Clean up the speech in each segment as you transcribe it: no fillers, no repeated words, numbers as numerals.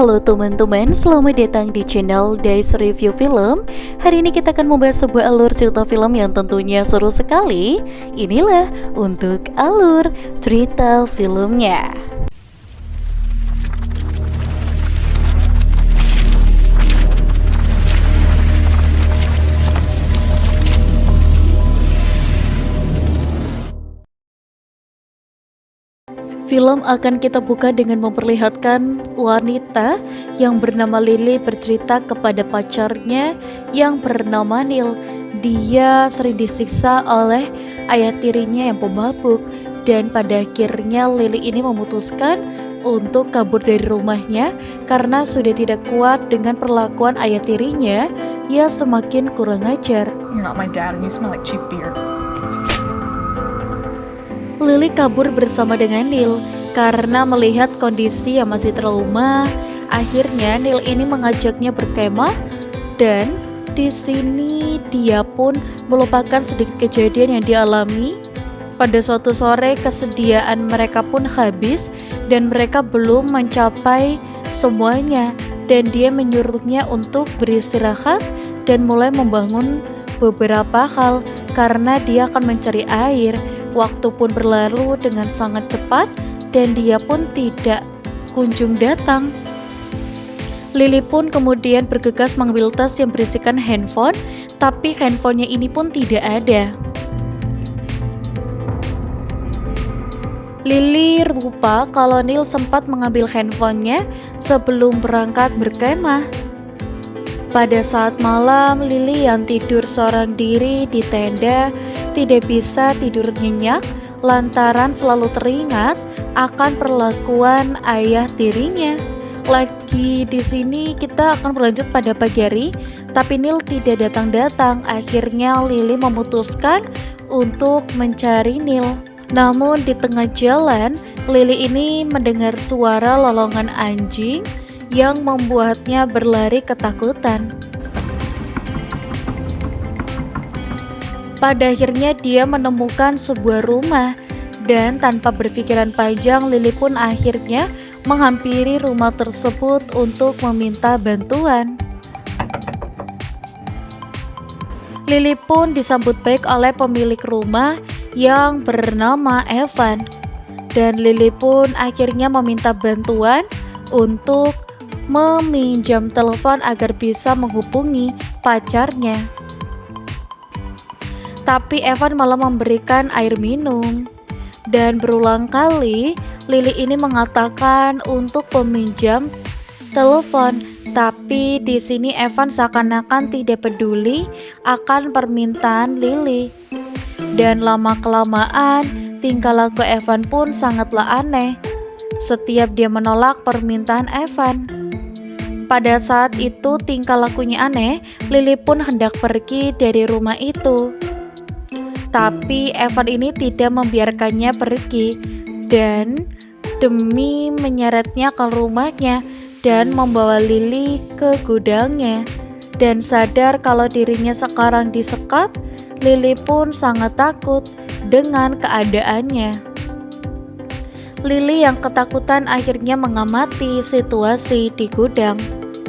Halo teman-teman, selamat datang di channel Dice Review Film. Hari ini kita akan membahas sebuah alur cerita film yang tentunya seru sekali. Inilah untuk alur cerita filmnya. Film akan kita buka dengan memperlihatkan wanita yang bernama Lily bercerita kepada pacarnya yang bernama Neil. Dia sering disiksa oleh ayah tirinya yang pemabuk, dan pada akhirnya Lily ini memutuskan untuk kabur dari rumahnya karena sudah tidak kuat dengan perlakuan ayah tirinya yang semakin kurang ajar. You're not my dad and you smell like cheap beer. Lily kabur bersama dengan Neil karena melihat kondisi yang masih trauma. Akhirnya Neil ini mengajaknya berkemah, dan di sini dia pun melupakan sedikit kejadian yang dialami. Pada suatu sore kesediaan mereka pun habis dan mereka belum mencapai semuanya, dan dia menyuruhnya untuk beristirahat dan mulai membangun beberapa hal karena dia akan mencari air. Waktu pun berlalu dengan sangat cepat dan dia pun tidak kunjung datang. Lily pun kemudian bergegas mengambil tas yang berisikan handphone, tapi handphonenya ini pun tidak ada. Lily lupa kalau Neil sempat mengambil handphonenya sebelum berangkat berkemah. Pada saat malam, Lily yang tidur seorang diri di tenda tidak bisa tidur nyenyak lantaran selalu teringat akan perlakuan ayah tirinya. Lagi di sini kita akan berlanjut pada pagi hari, tapi Neil tidak datang-datang. Akhirnya Lily memutuskan untuk mencari Neil. Namun di tengah jalan, Lily ini mendengar suara lolongan anjing yang membuatnya berlari ketakutan. Pada akhirnya dia menemukan sebuah rumah, dan tanpa berpikiran panjang Lily pun akhirnya menghampiri rumah tersebut untuk meminta bantuan. Lily pun disambut baik oleh pemilik rumah yang bernama Evan, dan Lily pun akhirnya meminta bantuan untuk meminjam telepon agar bisa menghubungi pacarnya. Tapi Evan malah memberikan air minum, dan berulang kali Lily ini mengatakan untuk meminjam telepon, tapi di sini Evan seakan-akan tidak peduli akan permintaan Lily. Dan lama-kelamaan tingkah laku Evan pun sangatlah aneh. Setiap dia menolak permintaan Evan. Pada saat itu tingkah lakunya aneh, Lily pun hendak pergi dari rumah itu. Tapi Evan ini tidak membiarkannya pergi, dan demi menyeretnya ke rumahnya dan membawa Lily ke gudangnya. Dan sadar kalau dirinya sekarang disekap, Lily pun sangat takut dengan keadaannya. Lily yang ketakutan akhirnya mengamati situasi di gudang,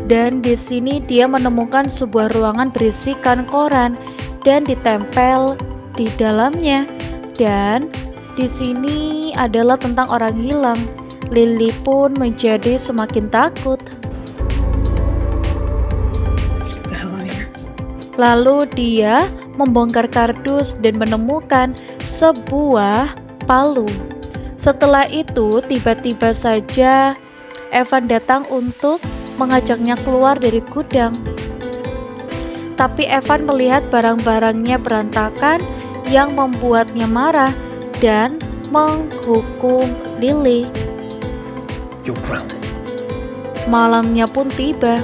dan di sini dia menemukan sebuah ruangan berisikan koran dan ditempel di dalamnya, dan di sini adalah tentang orang hilang. Lily pun menjadi semakin takut. Lalu dia membongkar kardus dan menemukan sebuah palu. Setelah itu tiba-tiba saja Evan datang untuk mengajaknya keluar dari gudang. Tapi Evan melihat barang-barangnya berantakan yang membuatnya marah dan menghukum Lily. You're grounded. Malamnya pun tiba.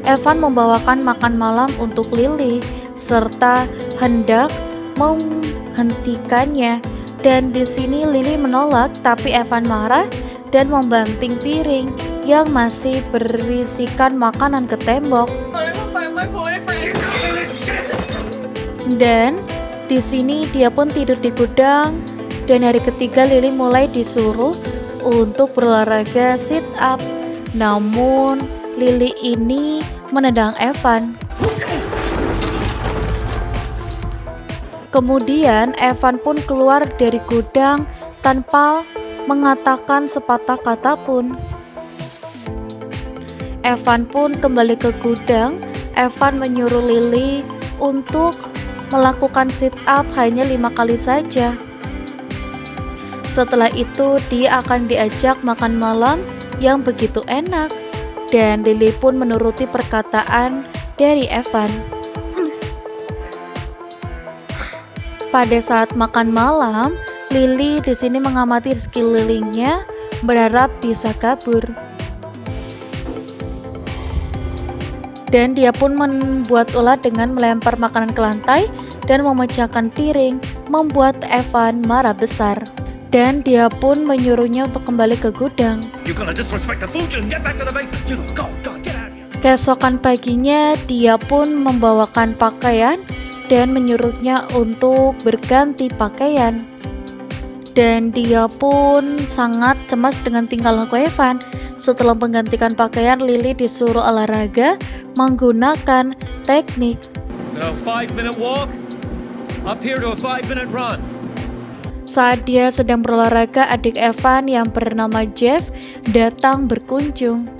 Evan membawakan makan malam untuk Lily serta hendak menghentikannya, dan di sini Lily menolak, tapi Evan marah dan membanting piring yang masih berisikan makanan ke tembok. Dan di sini dia pun tidur di gudang, dan hari ketiga Lily mulai disuruh untuk berolahraga sit up Namun, Lily ini menendang Evan. Kemudian, Evan pun keluar dari gudang tanpa mengatakan sepatah kata pun. Evan pun kembali ke gudang. Evan menyuruh Lily untuk melakukan sit up hanya 5 kali saja. Setelah itu, dia akan diajak makan malam yang begitu enak. Dan Lily pun menuruti perkataan dari Evan. Pada saat makan malam, Lily di sini mengamati sekelilingnya, berharap bisa kabur. Dan dia pun membuat ulah dengan melempar makanan ke lantai dan memecahkan piring, membuat Evan marah besar. Dan dia pun menyuruhnya untuk kembali ke gudang. You're gonna disrespect the food and get back to the base. You know, go, get out of here. Keesokan paginya, dia pun membawakan pakaian dan menyuruhnya untuk berganti pakaian. Dan dia pun sangat cemas dengan tingkah laku Evan. Setelah menggantikan pakaian, Lily disuruh olahraga menggunakan teknik. 5-minute walk. Up here to a 5-minute run. Saat dia sedang berolahraga, adik Evan yang bernama Jeff datang berkunjung.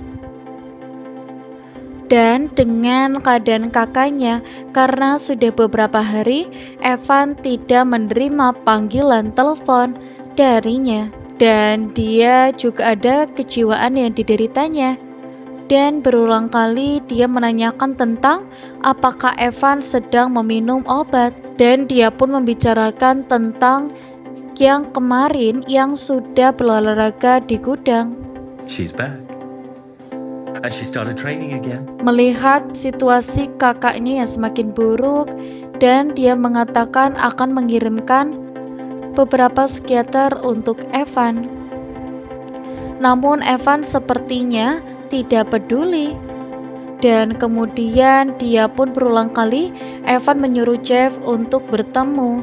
Dan dengan keadaan kakaknya, karena sudah beberapa hari Evan tidak menerima panggilan telepon darinya. Dan dia juga ada kejiwaan yang dideritanya. Dan berulang kali dia menanyakan tentang apakah Evan sedang meminum obat. Dan dia pun membicarakan tentang yang kemarin yang sudah berolahraga di gudang. She's back. And she started training again. Melihat situasi kakaknya yang semakin buruk, dan dia mengatakan akan mengirimkan beberapa psikiater untuk Evan. Namun Evan sepertinya tidak peduli. Dan kemudian dia pun berulang kali Evan menyuruh Jeff untuk bertemu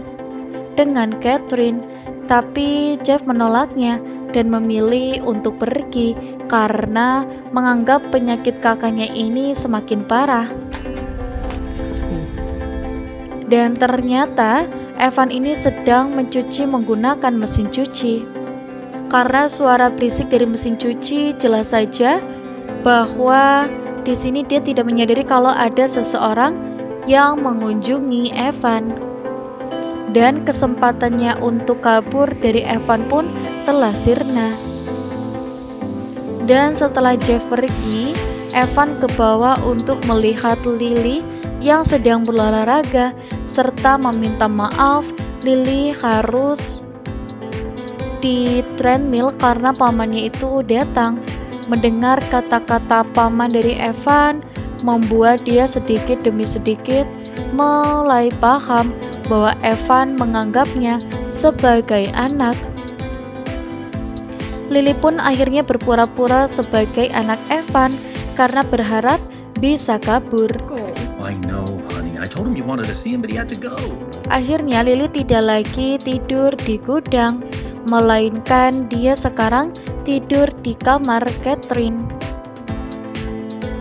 dengan Catherine, tapi Jeff menolaknya dan memilih untuk pergi karena menganggap penyakit kakaknya ini semakin parah. Dan ternyata Evan ini sedang mencuci menggunakan mesin cuci. Karena suara berisik dari mesin cuci, jelas saja bahwa di sini dia tidak menyadari kalau ada seseorang yang mengunjungi Evan. Dan kesempatannya untuk kabur dari Evan pun telah sirna. Dan setelah Jeff pergi, Evan ke bawah untuk melihat Lily yang sedang berolahraga serta meminta maaf. Lily harus di treadmill karena pamannya itu datang. Mendengar kata-kata paman dari Evan membuat dia sedikit demi sedikit mulai paham bahwa Evan menganggapnya sebagai anak. Lily pun akhirnya berpura-pura sebagai anak Evan karena berharap bisa kabur. I know, honey. I told him you wanted to see him, but he had to go. Akhirnya Lily tidak lagi tidur di gudang, melainkan dia sekarang tidur di kamar Catherine.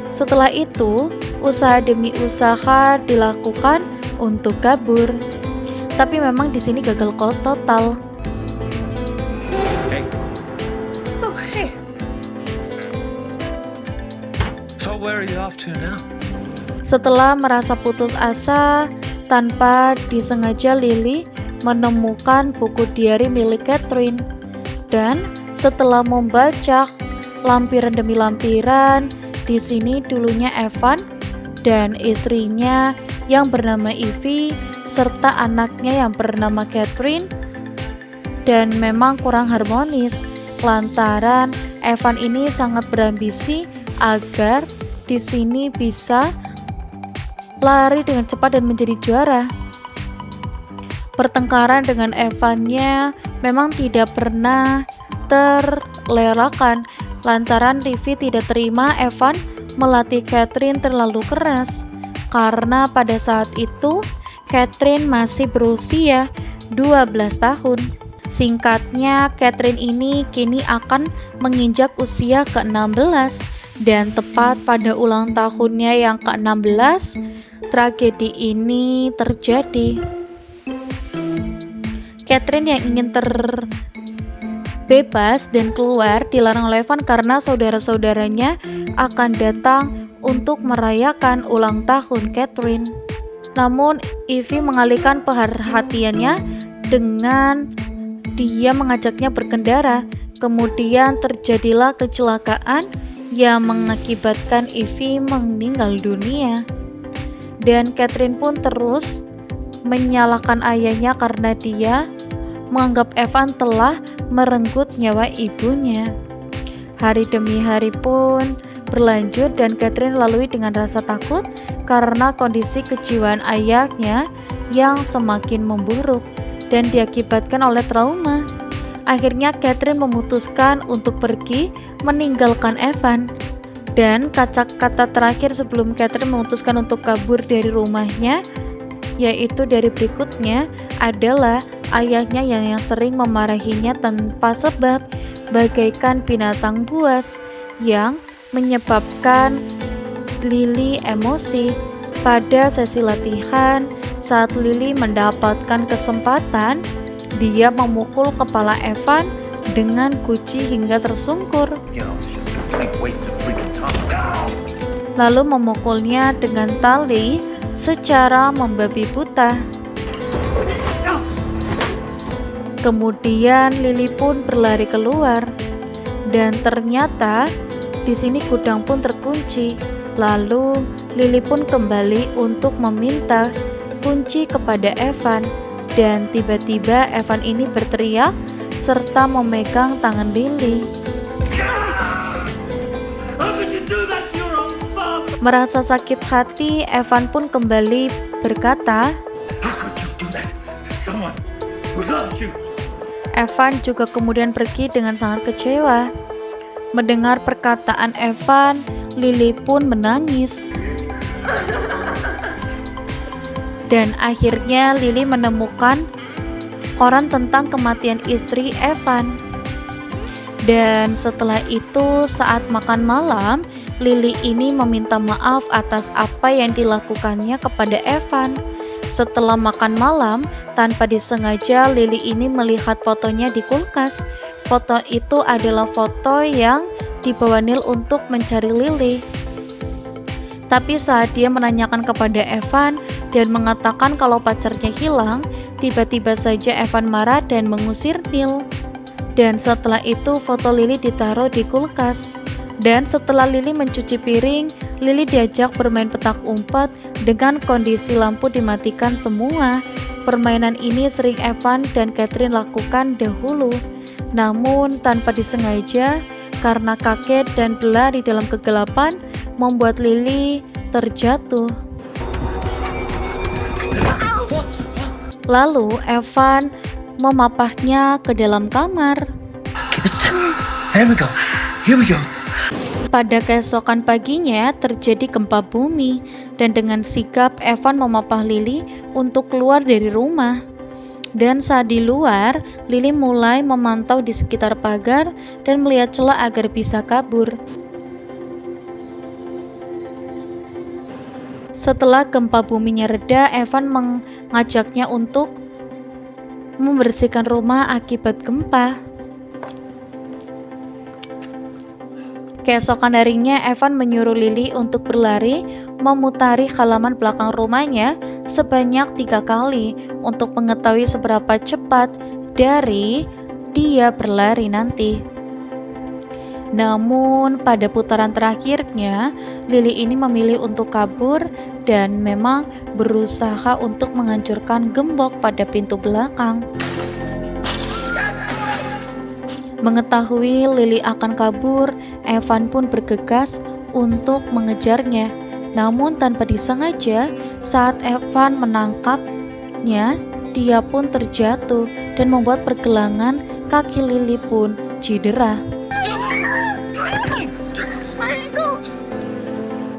Setelah itu, usaha demi usaha dilakukan untuk kabur. Tapi memang di sini gagal total. Hey, Oh, hey. so where are you off to now? Setelah merasa putus asa, tanpa disengaja Lily menemukan buku diari milik Catherine. Dan setelah membaca lampiran demi lampiran, di sini dulunya Evan dan istrinya yang bernama Ivy serta anaknya yang bernama Catherine, dan memang kurang harmonis lantaran Evan ini sangat berambisi agar di sini bisa lari dengan cepat dan menjadi juara. Pertengkaran dengan Evannya memang tidak pernah terelakkan lantaran Ivy tidak terima Evan melatih Catherine terlalu keras. Karena pada saat itu Catherine masih berusia 12 tahun. Singkatnya, Catherine ini kini akan menginjak usia ke-16 Dan tepat pada ulang tahunnya yang ke-16, tragedi ini terjadi. Catherine yang ingin terbebas dan keluar dilarang oleh Evan karena saudara-saudaranya akan datang untuk merayakan ulang tahun Catherine. Namun Ivy mengalihkan perhatiannya dengan dia mengajaknya berkendara. Kemudian terjadilah kecelakaan yang mengakibatkan Ivy meninggal dunia. Dan Catherine pun terus menyalahkan ayahnya karena dia menganggap Evan telah merenggut nyawa ibunya. Hari demi hari pun berlanjut dan Catherine lalui dengan rasa takut karena kondisi kejiwaan ayahnya yang semakin memburuk dan diakibatkan oleh trauma. Akhirnya Catherine memutuskan untuk pergi meninggalkan Evan. Dan kata terakhir sebelum Catherine memutuskan untuk kabur dari rumahnya, yaitu dari berikutnya, adalah ayahnya yang sering memarahinya tanpa sebab, bagaikan binatang buas, yang menyebabkan Lily emosi. Pada sesi latihan, saat Lily mendapatkan kesempatan, dia memukul kepala Evan dengan guci hingga tersungkur, lalu memukulnya dengan tali secara membabi buta. Kemudian Lily pun berlari keluar, dan ternyata di sini gudang pun terkunci. Lalu Lily pun kembali untuk meminta kunci kepada Evan, dan tiba-tiba Evan ini berteriak serta memegang tangan Lily. Merasa sakit hati, Evan pun kembali berkata, Evan juga kemudian pergi dengan sangat kecewa. Mendengar perkataan Evan, Lily pun menangis. Dan akhirnya Lily menemukan koran tentang kematian istri Evan. Dan setelah itu, saat makan malam, Lily ini meminta maaf atas apa yang dilakukannya kepada Evan. Setelah makan malam, tanpa disengaja Lily ini melihat fotonya di kulkas. Foto itu adalah foto yang dibawa Neil untuk mencari Lily. Tapi saat dia menanyakan kepada Evan dan mengatakan kalau pacarnya hilang, tiba-tiba saja Evan marah dan mengusir Neil. Dan setelah itu foto Lily ditaruh di kulkas. Dan setelah Lily mencuci piring, Lily diajak bermain petak umpet dengan kondisi lampu dimatikan semua. Permainan ini sering Evan dan Catherine lakukan dahulu. Namun tanpa disengaja, karena kaget dan berlari dalam kegelapan, membuat Lily terjatuh. Lalu Evan memapahnya ke dalam kamar. Here we go. Pada keesokan paginya terjadi gempa bumi, dan dengan sigap Evan memapah Lily untuk keluar dari rumah. Dan saat di luar, Lily mulai memantau di sekitar pagar dan melihat celah agar bisa kabur. Setelah gempa buminya reda, Evan mengajaknya untuk membersihkan rumah akibat gempa. Keesokan harinya, Evan menyuruh Lily untuk berlari memutari halaman belakang rumahnya sebanyak 3 kali untuk mengetahui seberapa cepat dari dia berlari nanti. Namun pada putaran terakhirnya, Lily ini memilih untuk kabur dan memang berusaha untuk menghancurkan gembok pada pintu belakang. Mengetahui Lily akan kabur, Evan pun bergegas untuk mengejarnya. Namun tanpa disengaja, saat Evan menangkapnya, dia pun terjatuh dan membuat pergelangan kaki Lily pun cedera.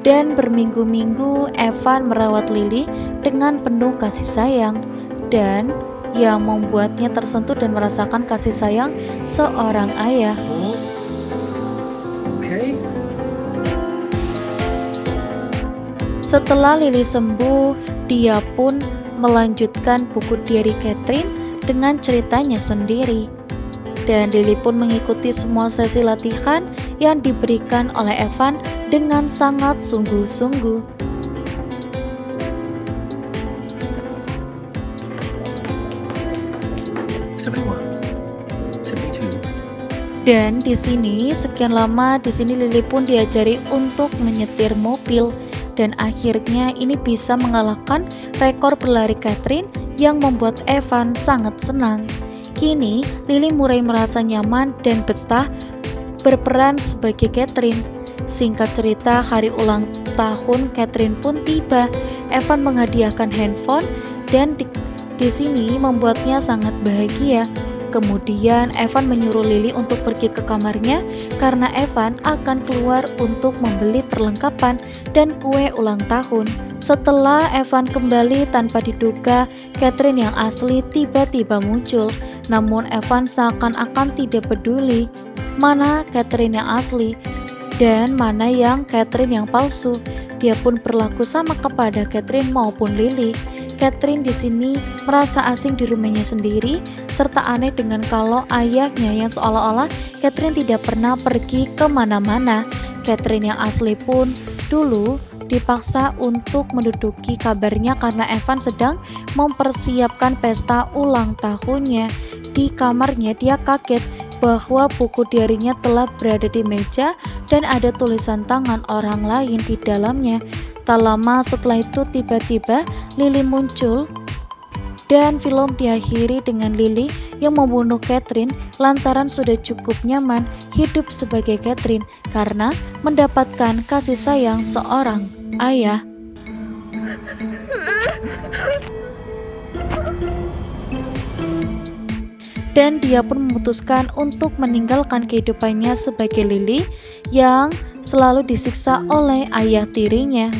Dan berminggu-minggu Evan merawat Lily dengan penuh kasih sayang, dan yang membuatnya tersentuh dan merasakan kasih sayang seorang ayah. Okay. Setelah Lily sembuh, dia pun melanjutkan buku diary Catherine dengan ceritanya sendiri. Dan Lily pun mengikuti semua sesi latihan yang diberikan oleh Evan dengan sangat sungguh-sungguh. 71, 72. Dan di sini sekian lama Lily pun diajari untuk menyetir mobil dan akhirnya ini bisa mengalahkan rekor berlari Catherine yang membuat Evan sangat senang. Kini Lily mulai merasa nyaman dan betah berperan sebagai Catherine. Singkat cerita, hari ulang tahun Catherine pun tiba. Evan menghadiahkan handphone dan di sini membuatnya sangat bahagia. Kemudian Evan menyuruh Lily untuk pergi ke kamarnya karena Evan akan keluar untuk membeli perlengkapan dan kue ulang tahun. Setelah Evan kembali tanpa diduga, Catherine yang asli tiba-tiba muncul. Namun Evan seakan-akan tidak peduli mana Catherine yang asli dan mana yang Catherine yang palsu. Dia pun berlaku sama kepada Catherine maupun Lily. Catherine di sini merasa asing di rumahnya sendiri, serta aneh dengan kalau ayahnya yang seolah-olah Catherine tidak pernah pergi kemana-mana. Catherine yang asli pun dulu dipaksa untuk menduduki kabarnya karena Evan sedang mempersiapkan pesta ulang tahunnya. Di kamarnya dia kaget bahwa buku diarinya telah berada di meja dan ada tulisan tangan orang lain di dalamnya. Tak lama setelah itu tiba-tiba Lily muncul dan film diakhiri dengan Lily yang membunuh Catherine lantaran sudah cukup nyaman hidup sebagai Catherine karena mendapatkan kasih sayang seorang ayah. Dan dia pun memutuskan untuk meninggalkan kehidupannya sebagai Lily yang selalu disiksa oleh ayah tirinya.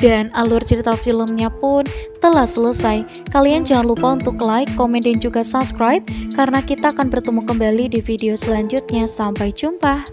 Dan alur cerita filmnya pun telah selesai. Kalian jangan lupa untuk like, komen, dan juga subscribe karena kita akan bertemu kembali di video selanjutnya. Sampai jumpa.